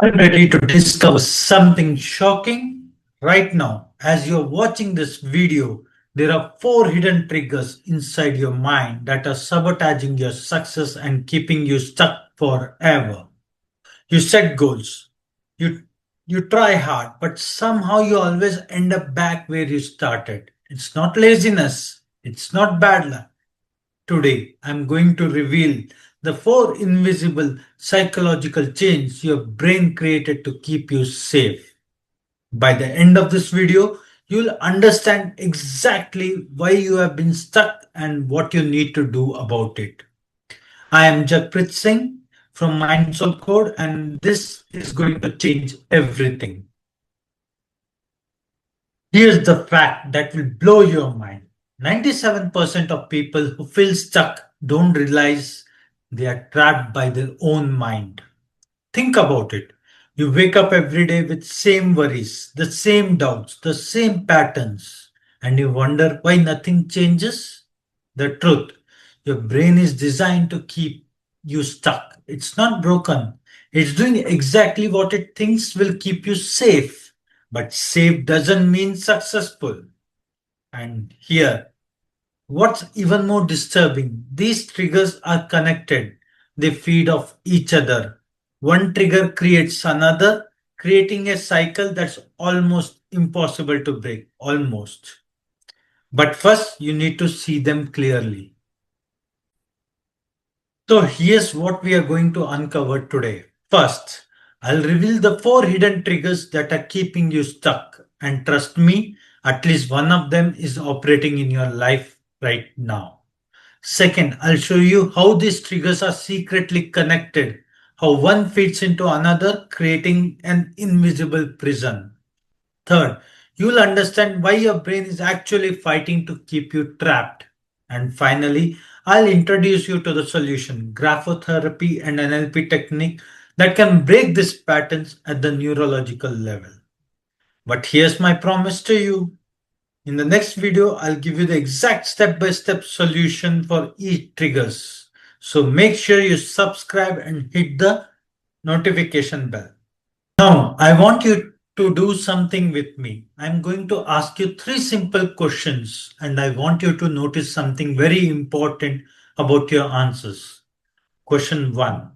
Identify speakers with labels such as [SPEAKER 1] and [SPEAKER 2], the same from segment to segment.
[SPEAKER 1] I'm ready to discover something shocking. Right now, as you're watching this video, there are four hidden triggers inside your mind that are sabotaging your success and keeping you stuck forever. You set goals, you, you try hard, but somehow you always end up back where you started. It's not laziness, it's not bad luck. Today, I'm going to reveal the four invisible psychological chains your brain created to keep you safe. By the end of this video, you'll understand exactly why you have been stuck and what you need to do about it. I am Jakprit Singh from Mind Soul Code, and this is going to change everything. Here's the fact that will blow your mind. 97% of people who feel stuck don't realize they are trapped by their own mind. Think about it. You wake up every day with same worries, the same doubts, the same patterns, and you wonder why nothing changes? The truth, your brain is designed to keep you stuck. It's not broken. It's doing exactly what it thinks will keep you safe. But safe doesn't mean successful. And here, what's even more disturbing, these triggers are connected. They feed off each other. One trigger creates another, creating a cycle that's almost impossible to break. Almost. But first, you need to see them clearly. So here's what we are going to uncover today. First, I'll reveal the four hidden triggers that are keeping you stuck. And trust me, at least one of them is operating in your life right now. Second, I'll show you how these triggers are secretly connected, how one feeds into another, creating an invisible prison. Third, you'll understand why your brain is actually fighting to keep you trapped. And finally, I'll introduce you to the solution, graphotherapy and NLP technique that can break these patterns at the neurological level. But here's my promise to you. In the next video, I'll give you the exact step-by-step solution for each triggers. So make sure you subscribe and hit the notification bell. Now, I want you to do something with me. I'm going to ask you three simple questions, and I want you to notice something very important about your answers. Question one.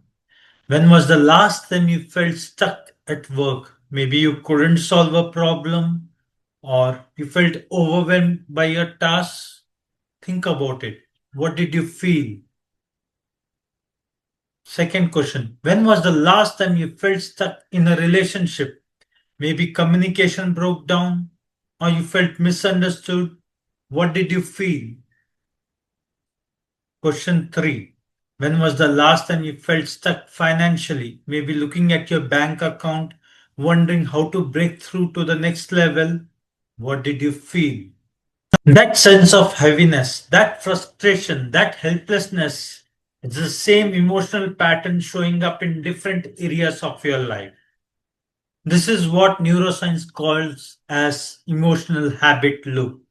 [SPEAKER 1] When was the last time you felt stuck at work? Maybe you couldn't solve a problem or you felt overwhelmed by your tasks. Think about it. What did you feel? Second question. When was the last time you felt stuck in a relationship? Maybe communication broke down or you felt misunderstood. What did you feel? Question 3. When was the last time you felt stuck financially? Maybe looking at your bank account, wondering how to break through to the next level. What did you feel? That sense of heaviness, that frustration, that helplessness, it's the same emotional pattern showing up in different areas of your life. This is what neuroscience calls as emotional habit loop.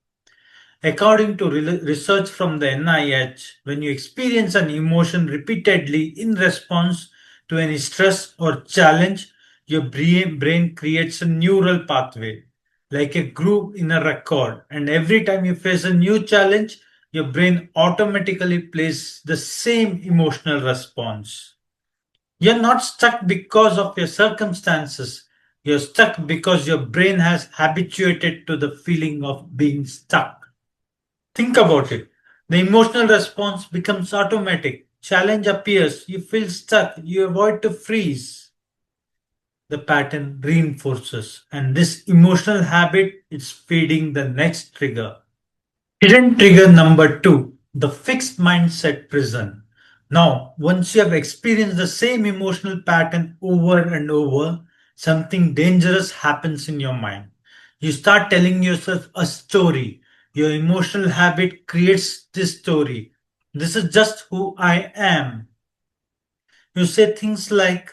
[SPEAKER 1] According to research from the NIH, when you experience an emotion repeatedly in response to any stress or challenge, your brain creates a neural pathway, like a groove in a record. And every time you face a new challenge, your brain automatically plays the same emotional response. You're not stuck because of your circumstances. You're stuck because your brain has habituated to the feeling of being stuck. Think about it. The emotional response becomes automatic. Challenge appears, you feel stuck, you avoid to freeze. The pattern reinforces, and this emotional habit is feeding the next trigger. Hidden trigger number two, the fixed mindset prison. Now, once you have experienced the same emotional pattern over and over, something dangerous happens in your mind. You start telling yourself a story. Your emotional habit creates this story. This is just who I am. You say things like,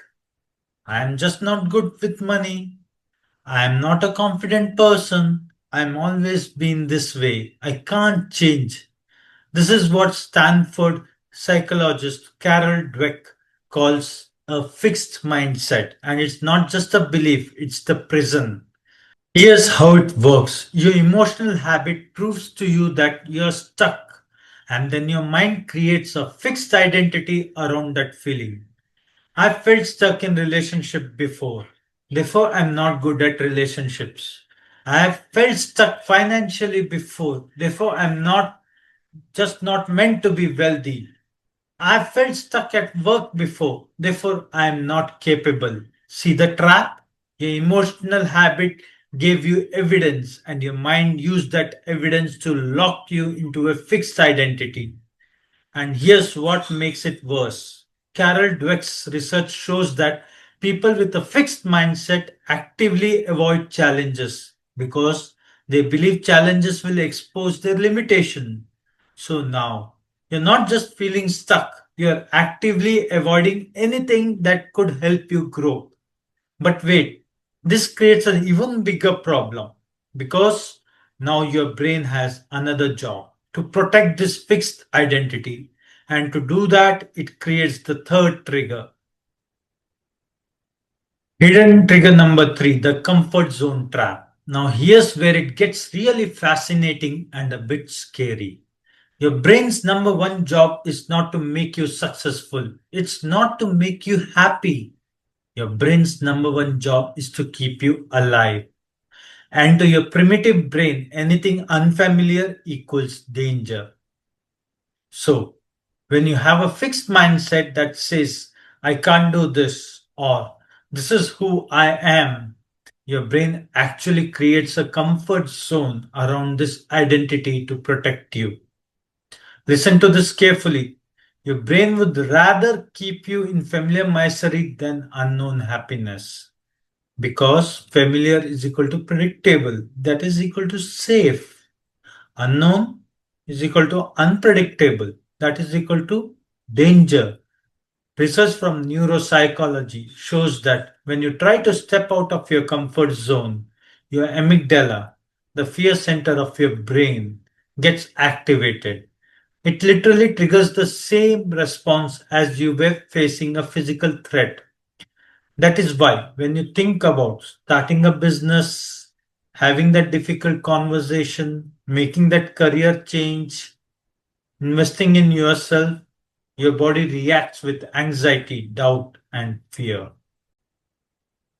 [SPEAKER 1] I am just not good with money. I am not a confident person. I'm always been this way. I can't change. This is what Stanford psychologist Carol Dweck calls a fixed mindset, and it's not just a belief, it's the prison. Here's how it works. Your emotional habit proves to you that you're stuck, and then your mind creates a fixed identity around that feeling. I felt stuck in relationship before. Therefore, I'm not good at relationships. I have felt stuck financially before. Therefore, I'm not meant to be wealthy. I felt stuck at work before. Therefore, I am not capable. See the trap? Your emotional habit gave you evidence, and your mind used that evidence to lock you into a fixed identity. And here's what makes it worse. Carol Dweck's research shows that people with a fixed mindset actively avoid challenges because they believe challenges will expose their limitation. So now, you're not just feeling stuck, you're actively avoiding anything that could help you grow. But wait, this creates an even bigger problem because now your brain has another job to protect this fixed identity. And to do that, it creates the third trigger. Hidden trigger number three, the comfort zone trap. Now, here's where it gets really fascinating and a bit scary. Your brain's number one job is not to make you successful, it's not to make you happy. Your brain's number one job is to keep you alive. And to your primitive brain, anything unfamiliar equals danger. So, when you have a fixed mindset that says, I can't do this, or this is who I am, your brain actually creates a comfort zone around this identity to protect you. Listen to this carefully. Your brain would rather keep you in familiar misery than unknown happiness. Because familiar is equal to predictable, that is equal to safe. Unknown is equal to unpredictable, that is equal to danger. Research from neuropsychology shows that when you try to step out of your comfort zone, your amygdala, the fear center of your brain, gets activated. It literally triggers the same response as you were facing a physical threat. That is why, when you think about starting a business, having that difficult conversation, making that career change, investing in yourself, your body reacts with anxiety, doubt, and fear.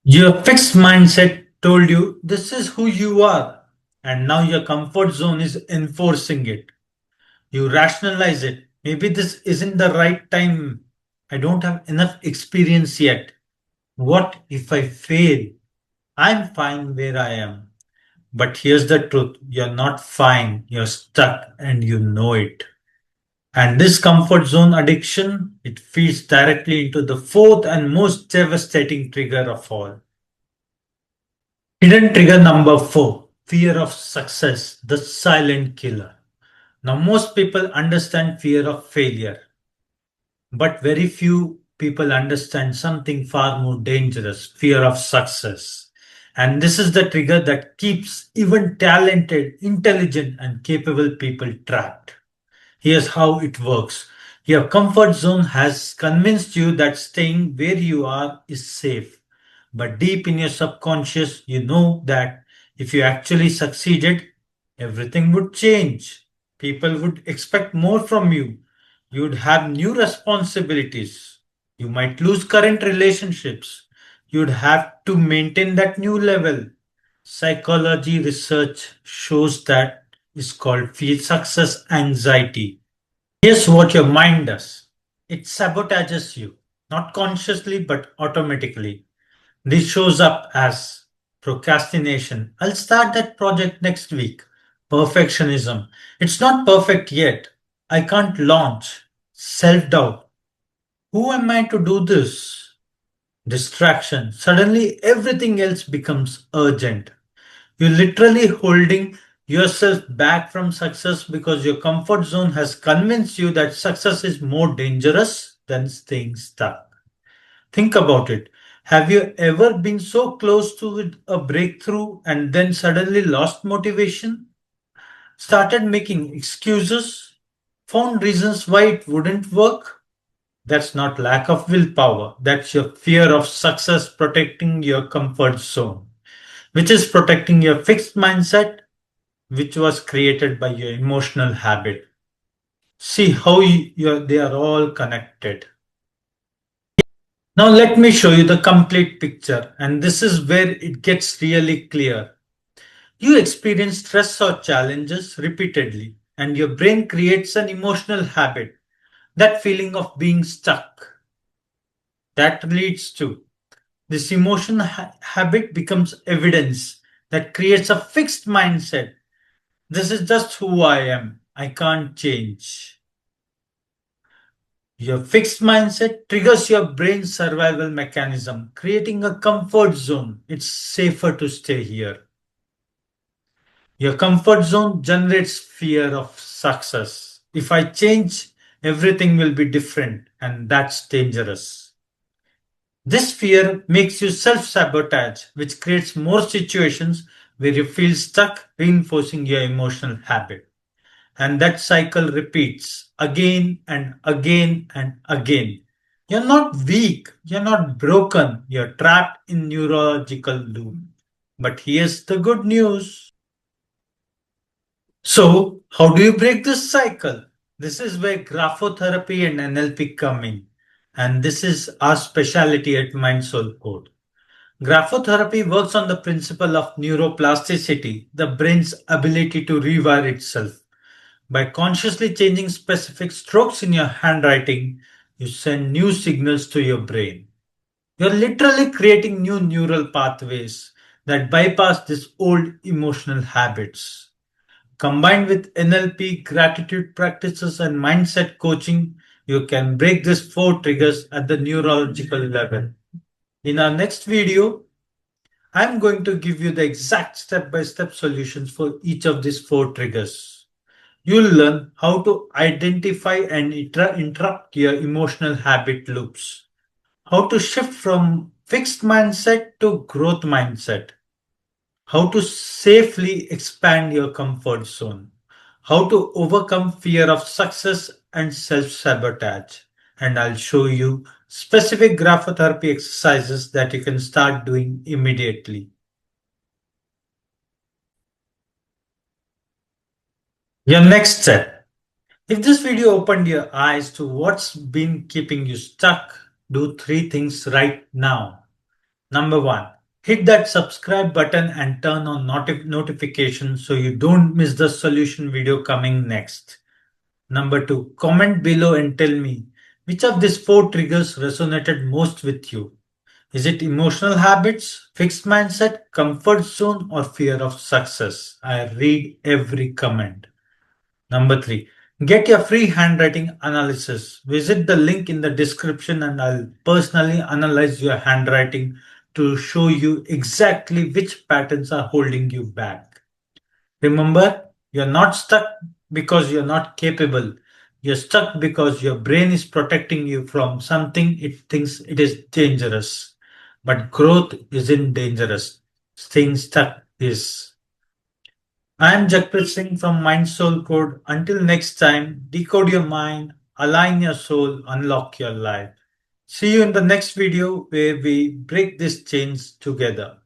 [SPEAKER 1] Your fixed mindset told you this is who you are, and now your comfort zone is enforcing it. You rationalize it. Maybe this isn't the right time. I don't have enough experience yet. What if I fail? I'm fine where I am. But here's the truth, you're not fine, you're stuck, and you know it. And this comfort zone addiction, it feeds directly into the fourth and most devastating trigger of all. Hidden trigger number four, fear of success, the silent killer. Now, most people understand fear of failure, but very few people understand something far more dangerous, fear of success. And this is the trigger that keeps even talented, intelligent, and capable people trapped. Here's how it works. Your comfort zone has convinced you that staying where you are is safe. But deep in your subconscious, you know that if you actually succeeded, everything would change. People would expect more from you. You'd have new responsibilities. You might lose current relationships. You'd have to maintain that new level. Psychology research shows that is called fear success anxiety. Here's what your mind does. It sabotages you, not consciously but automatically. This shows up as procrastination. I'll start that project next week. Perfectionism. It's not perfect yet. I can't launch. Self doubt. Who am I to do this? Distraction. Suddenly everything else becomes urgent. You're literally holding yourself back from success because your comfort zone has convinced you that success is more dangerous than staying stuck. Think about it. Have you ever been so close to a breakthrough and then suddenly lost motivation? Started making excuses? Found reasons why it wouldn't work? That's not lack of willpower. That's your fear of success protecting your comfort zone, which is protecting your fixed mindset, which was created by your emotional habit. See how they are all connected. Now, let me show you the complete picture, and this is where it gets really clear. You experience stress or challenges repeatedly, and your brain creates an emotional habit, that feeling of being stuck. That leads to this emotional habit becomes evidence that creates a fixed mindset. This is just who I am. I can't change. Your fixed mindset triggers your brain's survival mechanism, creating a comfort zone. It's safer to stay here. Your comfort zone generates fear of success. If I change, everything will be different, and that's dangerous. This fear makes you self sabotage, which creates more situations where you feel stuck, reinforcing your emotional habit. And that cycle repeats again and again and again. You're not weak, you're not broken, you're trapped in neurological loop. But here's the good news. So, how do you break this cycle? This is where graphotherapy and NLP come in. And this is our specialty at Mind Soul Code. Graphotherapy works on the principle of neuroplasticity, the brain's ability to rewire itself. By consciously changing specific strokes in your handwriting, you send new signals to your brain. You're literally creating new neural pathways that bypass these old emotional habits. Combined with NLP, gratitude practices, and mindset coaching, you can break these four triggers at the neurological level. In our next video, I'm going to give you the exact step by step solutions for each of these four triggers. You'll learn how to identify and interrupt your emotional habit loops, how to shift from fixed mindset to growth mindset, how to safely expand your comfort zone, how to overcome fear of success and self sabotage. And I'll show you specific graphotherapy exercises that you can start doing immediately. Your next step. If this video opened your eyes to what's been keeping you stuck, do three things right now. Number one, hit that subscribe button and turn on notifications so you don't miss the solution video coming next. Number two, comment below and tell me which of these four triggers resonated most with you. Is it emotional habits, fixed mindset, comfort zone, or fear of success? I read every comment. Number three, get your free handwriting analysis. Visit the link in the description and I'll personally analyze your handwriting to show you exactly which patterns are holding you back. Remember, you're not stuck because you're not capable. You're stuck because your brain is protecting you from something it thinks it is dangerous. But growth isn't dangerous. Staying stuck is. I am Jakprit Singh from Mind Soul Code. Until next time, decode your mind, align your soul, unlock your life. See you in the next video where we break these chains together.